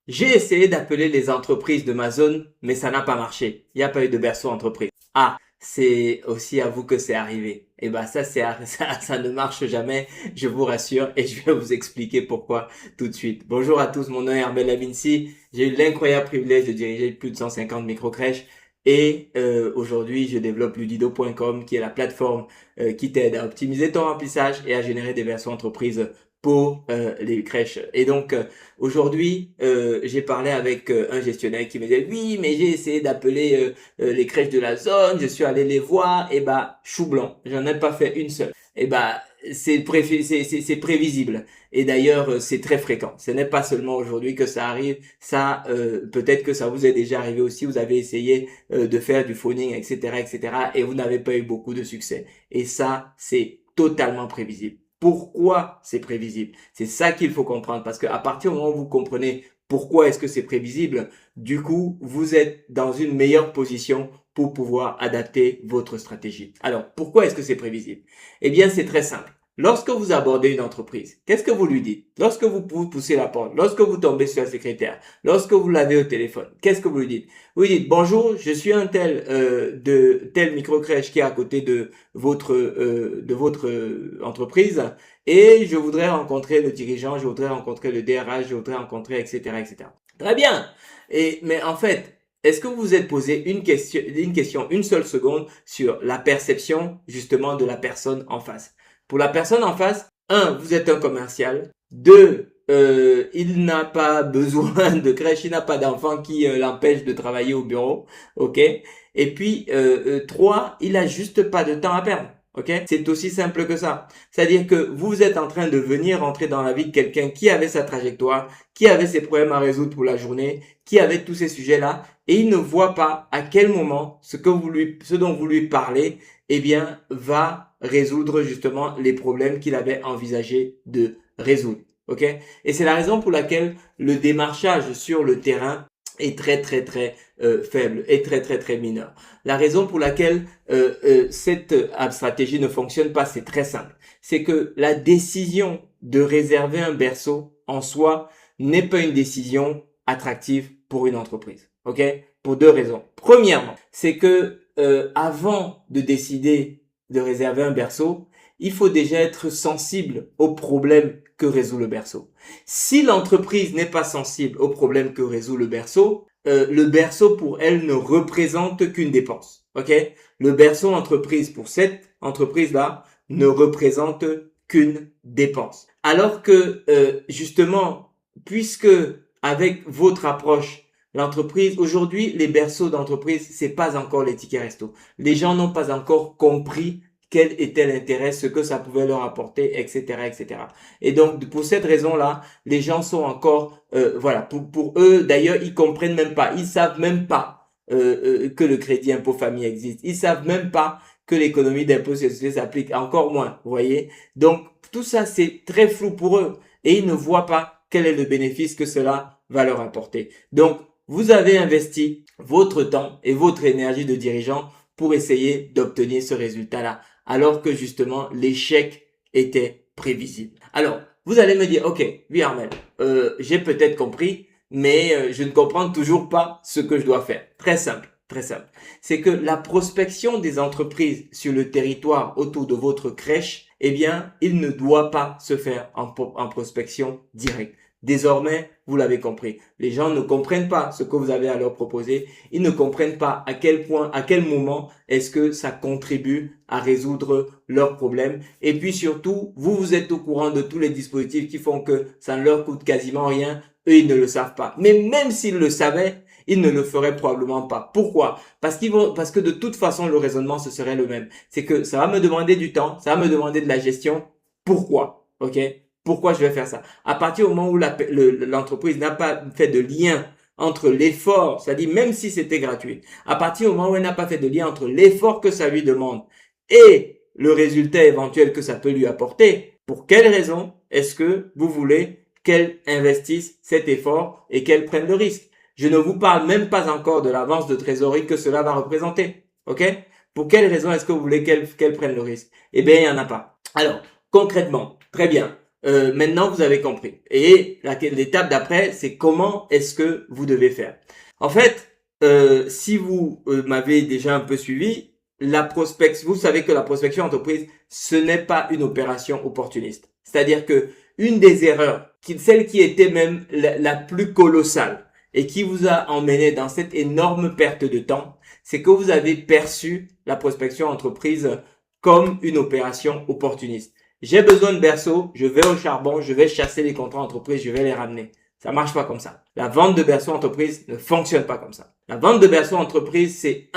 J'ai essayé d'appeler les entreprises de ma zone, mais ça n'a pas marché. Il n'y a pas eu de berceau entreprise. Ah, c'est aussi à vous que c'est arrivé. Eh ben ça ne marche jamais, je vous rassure, et je vais vous expliquer pourquoi tout de suite. Bonjour à tous, mon nom est Armel Aminci. J'ai eu l'incroyable privilège de diriger plus de 150 microcrèches. Et aujourd'hui, je développe ludido.com, qui est la plateforme qui t'aide à optimiser ton remplissage et à générer des versions entreprises pour les crèches. Et donc, aujourd'hui, j'ai parlé avec un gestionnaire qui me disait, oui, mais j'ai essayé d'appeler les crèches de la zone, je suis allé les voir, et bah, chou blanc, j'en ai pas fait une seule. Et bah, c'est prévisible. Et d'ailleurs, c'est très fréquent. Ce n'est pas seulement aujourd'hui que ça arrive. Ça, peut-être que ça vous est déjà arrivé aussi. Vous avez essayé de faire du phoning, etc., etc., et vous n'avez pas eu beaucoup de succès. Et ça, c'est totalement prévisible. Pourquoi c'est prévisible? C'est ça qu'il faut comprendre, parce que à partir du moment où vous comprenez pourquoi est-ce que c'est prévisible, du coup, vous êtes dans une meilleure position pour pouvoir adapter votre stratégie. Alors, pourquoi est-ce que c'est prévisible? Eh bien, c'est très simple. Lorsque vous abordez une entreprise, qu'est-ce que vous lui dites? Lorsque vous poussez la porte, lorsque vous tombez sur la secrétaire, lorsque vous l'avez au téléphone, qu'est-ce que vous lui dites? Vous lui dites, bonjour, je suis un tel de telle microcrèche qui est à côté de votre entreprise, et je voudrais rencontrer le dirigeant, je voudrais rencontrer le DRH, je voudrais rencontrer, etc., etc. Très bien. Mais en fait, est-ce que vous vous êtes posé une seule seconde sur la perception justement de la personne en face? Pour la personne en face, un, vous êtes un commercial. Deux, il n'a pas besoin de crèche, il n'a pas d'enfant qui l'empêche de travailler au bureau, ok? Et puis, trois, il a juste pas de temps à perdre. Ok, c'est aussi simple que ça. C'est-à-dire que vous êtes en train de venir entrer dans la vie de quelqu'un qui avait sa trajectoire, qui avait ses problèmes à résoudre pour la journée, qui avait tous ces sujets-là, et il ne voit pas à quel moment ce dont vous lui parlez, eh bien, va résoudre justement les problèmes qu'il avait envisagé de résoudre. Ok? Et c'est la raison pour laquelle le démarchage sur le terrain est très faible, est très mineur. La raison pour laquelle cette stratégie ne fonctionne pas, c'est très simple. C'est que la décision de réserver un berceau en soi n'est pas une décision attractive pour une entreprise. Ok? Pour deux raisons. Premièrement, c'est que avant de décider de réserver un berceau, il faut déjà être sensible aux problèmes que résout le berceau. Si l'entreprise n'est pas sensible aux problèmes que résout le berceau pour elle ne représente qu'une dépense. Ok? Le berceau entreprise pour cette entreprise-là ne représente qu'une dépense. Alors que justement, puisque avec votre approche, l'entreprise, aujourd'hui, les berceaux d'entreprise, c'est pas encore les tickets resto. Les gens n'ont pas encore compris quel était l'intérêt, ce que ça pouvait leur apporter, etc., etc. Et donc, pour cette raison-là, les gens sont encore, voilà, pour eux, d'ailleurs, ils comprennent même pas, ils savent même pas que le crédit impôt famille existe, ils savent même pas que l'économie d'impôt société s'applique, encore moins, vous voyez. Donc, tout ça, c'est très flou pour eux et ils ne voient pas quel est le bénéfice que cela va leur apporter. Donc, vous avez investi votre temps et votre énergie de dirigeant pour essayer d'obtenir ce résultat-là, alors que justement l'échec était prévisible. Alors, vous allez me dire, ok, oui Armel, j'ai peut-être compris, mais je ne comprends toujours pas ce que je dois faire. Très simple, très simple. C'est que la prospection des entreprises sur le territoire autour de votre crèche, eh bien, il ne doit pas se faire en prospection directe. Désormais, vous l'avez compris, les gens ne comprennent pas ce que vous avez à leur proposer. Ils ne comprennent pas à quel point, à quel moment est-ce que ça contribue à résoudre leurs problèmes. Et puis surtout, vous êtes au courant de tous les dispositifs qui font que ça ne leur coûte quasiment rien. Eux, ils ne le savent pas. Mais même s'ils le savaient, ils ne le feraient probablement pas. Pourquoi? Parce que de toute façon, le raisonnement, ce serait le même. C'est que ça va me demander du temps, ça va me demander de la gestion. Pourquoi? Ok? Pourquoi je vais faire ça? À partir du moment où l'entreprise n'a pas fait de lien entre l'effort, c'est-à-dire même si c'était gratuit, à partir du moment où elle n'a pas fait de lien entre l'effort que ça lui demande et le résultat éventuel que ça peut lui apporter, pour quelle raison est-ce que vous voulez qu'elle investisse cet effort et qu'elle prenne le risque? Je ne vous parle même pas encore de l'avance de trésorerie que cela va représenter. Ok? Pour quelle raison est-ce que vous voulez qu'elle prenne le risque? Eh bien, il n'y en a pas. Alors, concrètement, très bien. maintenant vous avez compris. Et l'étape d'après, c'est comment est-ce que vous devez faire. En fait, si vous m'avez déjà un peu suivi, vous savez que la prospection entreprise, ce n'est pas une opération opportuniste. C'est-à-dire que une des erreurs, celle qui était même la plus colossale et qui vous a emmené dans cette énorme perte de temps, c'est que vous avez perçu la prospection entreprise comme une opération opportuniste. J'ai besoin de berceaux, je vais au charbon, je vais chasser les contrats entreprises, je vais les ramener. Ça marche pas comme ça. La vente de berceaux entreprise ne fonctionne pas comme ça. La vente de berceaux entreprise, c'est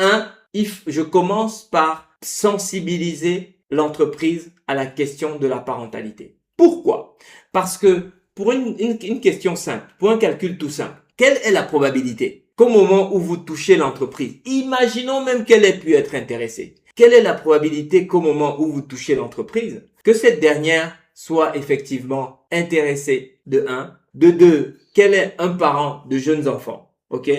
je commence par sensibiliser l'entreprise à la question de la parentalité. Pourquoi? Parce que pour une question simple, pour un calcul tout simple, quelle est la probabilité qu'au moment où vous touchez l'entreprise, imaginons même qu'elle ait pu être intéressée, quelle est la probabilité qu'au moment où vous touchez l'entreprise, que cette dernière soit effectivement intéressée de 1, de 2, qu'elle est un parent de jeunes enfants, ok?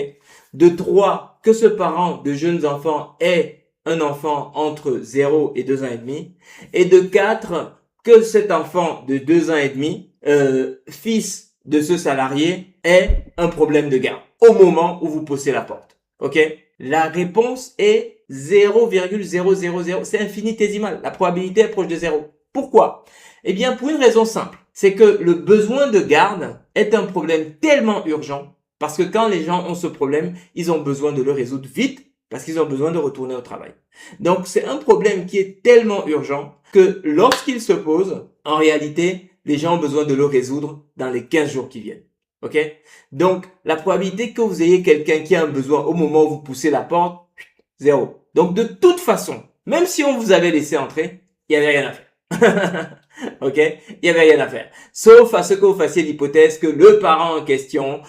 De 3, que ce parent de jeunes enfants ait un enfant entre 0 et 2 ans et demi. Et de 4, que cet enfant de 2 ans et demi, fils de ce salarié, ait un problème de garde au moment où vous poussez la porte. Ok? La réponse est 0,000. C'est infinitésimal. La probabilité est proche de 0. Pourquoi? Eh bien, pour une raison simple. C'est que le besoin de garde est un problème tellement urgent parce que quand les gens ont ce problème, ils ont besoin de le résoudre vite parce qu'ils ont besoin de retourner au travail. Donc, c'est un problème qui est tellement urgent que lorsqu'il se pose, en réalité, les gens ont besoin de le résoudre dans les 15 jours qui viennent. Ok? Donc, la probabilité que vous ayez quelqu'un qui a un besoin au moment où vous poussez la porte, 0. Donc, de toute façon, même si on vous avait laissé entrer, il n'y avait rien à faire. Ok, il y avait rien à faire, sauf à ce que vous fassiez l'hypothèse que le parent en question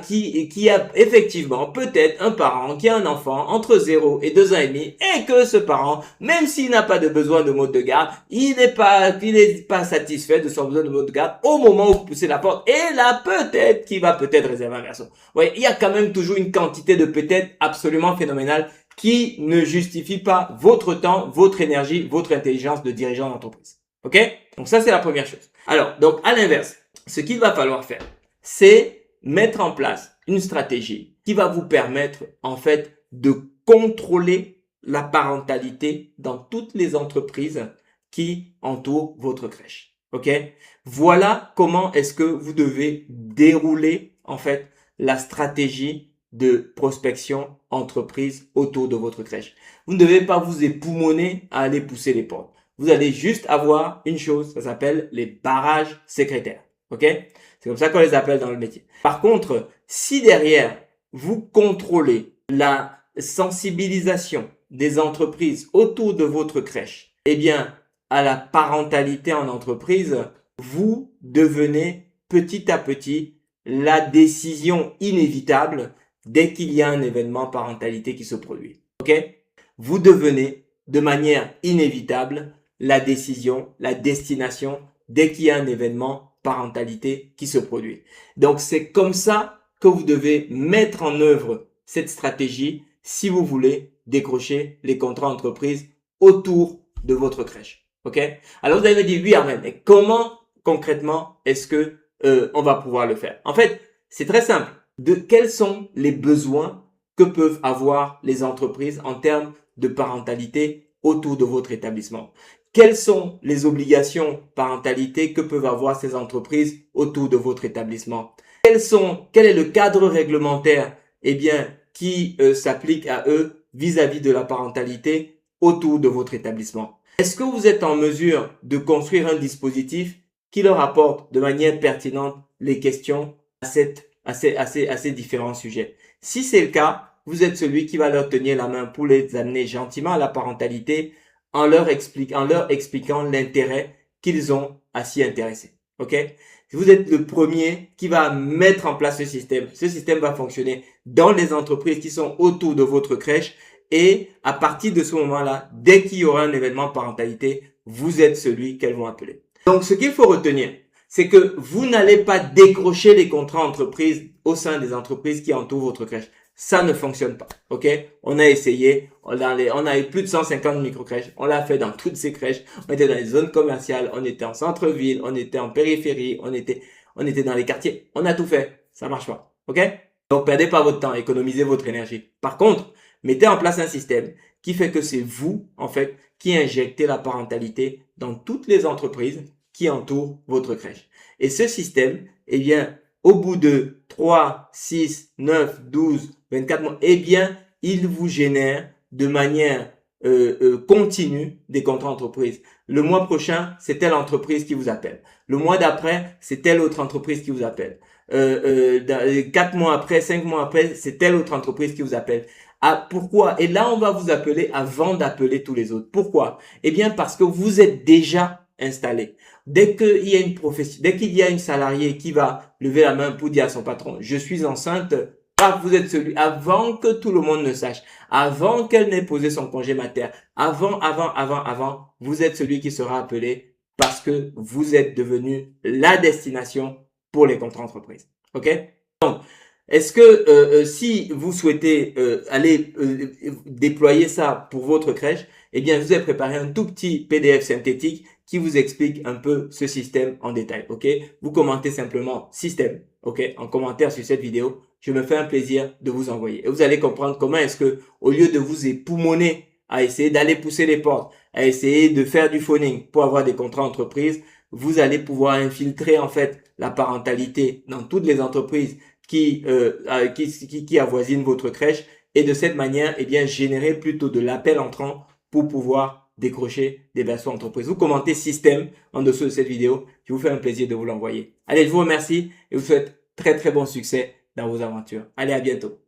qui a effectivement peut-être un parent qui a un enfant entre 0 et 2 ans et demi et que ce parent, même s'il n'a pas de besoin de mode de garde, il n'est pas satisfait de son besoin de mode de garde au moment où vous poussez la porte et là peut-être qu'il va peut-être réserver un garçon. Ouais, il y a quand même toujours une quantité de peut-être absolument phénoménale qui ne justifie pas votre temps, votre énergie, votre intelligence de dirigeant d'entreprise. Ok? Donc ça, c'est la première chose. Alors, donc à l'inverse, ce qu'il va falloir faire, c'est mettre en place une stratégie qui va vous permettre, en fait, de contrôler la parentalité dans toutes les entreprises qui entourent votre crèche. Ok? Voilà comment est-ce que vous devez dérouler, en fait, la stratégie de prospection entreprise autour de votre crèche. Vous ne devez pas vous époumoner à aller pousser les portes. Vous allez juste avoir une chose, ça s'appelle les barrages secrétaires. Ok? C'est comme ça qu'on les appelle dans le métier. Par contre, si derrière, vous contrôlez la sensibilisation des entreprises autour de votre crèche, eh bien, à la parentalité en entreprise, vous devenez petit à petit la décision inévitable dès qu'il y a un événement parentalité qui se produit. Ok? Vous devenez de manière inévitable la décision, la destination dès qu'il y a un événement parentalité qui se produit. Donc, c'est comme ça que vous devez mettre en œuvre cette stratégie si vous voulez décrocher les contrats entreprises autour de votre crèche. Ok? Alors, vous allez me dire, oui, Armel, mais comment concrètement est-ce que on va pouvoir le faire? En fait, c'est très simple. Quels sont les besoins que peuvent avoir les entreprises en termes de parentalité autour de votre établissement? Quelles sont les obligations parentalité que peuvent avoir ces entreprises autour de votre établissement? Quel est le cadre réglementaire, eh bien, qui s'applique à eux vis-à-vis de la parentalité autour de votre établissement? Est-ce que vous êtes en mesure de construire un dispositif qui leur apporte de manière pertinente les questions à ces différents sujets? Si c'est le cas, vous êtes celui qui va leur tenir la main pour les amener gentiment à la parentalité en leur expliquant l'intérêt qu'ils ont à s'y intéresser. Ok? Vous êtes le premier qui va mettre en place ce système. Ce système va fonctionner dans les entreprises qui sont autour de votre crèche et à partir de ce moment-là, dès qu'il y aura un événement parentalité, vous êtes celui qu'elles vont appeler. Donc, ce qu'il faut retenir, c'est que vous n'allez pas décrocher les contrats entreprises au sein des entreprises qui entourent votre crèche. ça ne fonctionne pas. Ok? On a essayé, on a eu plus de 150 micro-crèches, on l'a fait dans toutes ces crèches, on était dans les zones commerciales, on était en centre-ville, on était en périphérie, on était dans les quartiers, on a tout fait, ça marche pas. Ok? Donc perdez pas votre temps, économisez votre énergie. Par contre, mettez en place un système qui fait que c'est vous, en fait, qui injectez la parentalité dans toutes les entreprises qui entourent votre crèche. Et ce système, eh bien, au bout de 3, 6, 9, 12, 24 mois, eh bien, il vous génère de manière continue des contrats entreprises. Le mois prochain, c'est telle entreprise qui vous appelle. Le mois d'après, c'est telle autre entreprise qui vous appelle. 4 mois après, 5 mois après, c'est telle autre entreprise qui vous appelle. Ah, pourquoi? Et là, on va vous appeler avant d'appeler tous les autres. Pourquoi? Eh bien, parce que vous êtes déjà installé. Dès qu'il y a une profession, dès qu'il y a une salariée qui va lever la main pour dire à son patron, je suis enceinte, vous êtes celui, avant que tout le monde ne sache, avant qu'elle n'ait posé son congé mater, avant, vous êtes celui qui sera appelé parce que vous êtes devenu la destination pour les contrats entreprises. OK? Donc, est-ce que si vous souhaitez aller déployer ça pour votre crèche, eh bien, je vous ai préparé un tout petit PDF synthétique qui vous explique un peu ce système en détail. OK? Vous commentez simplement système, OK, en commentaire sur cette vidéo. Je me fais un plaisir de vous envoyer. Et vous allez comprendre comment est-ce que, au lieu de vous époumoner à essayer d'aller pousser les portes, à essayer de faire du phoning pour avoir des contrats entreprises, vous allez pouvoir infiltrer en fait la parentalité dans toutes les entreprises qui avoisinent votre crèche et de cette manière, eh bien, générer plutôt de l'appel entrant pour pouvoir décrocher des versions entreprises. Vous commentez système en dessous de cette vidéo. Je vous fais un plaisir de vous l'envoyer. Allez, je vous remercie et vous souhaite très très bon succès dans vos aventures. Allez, à bientôt.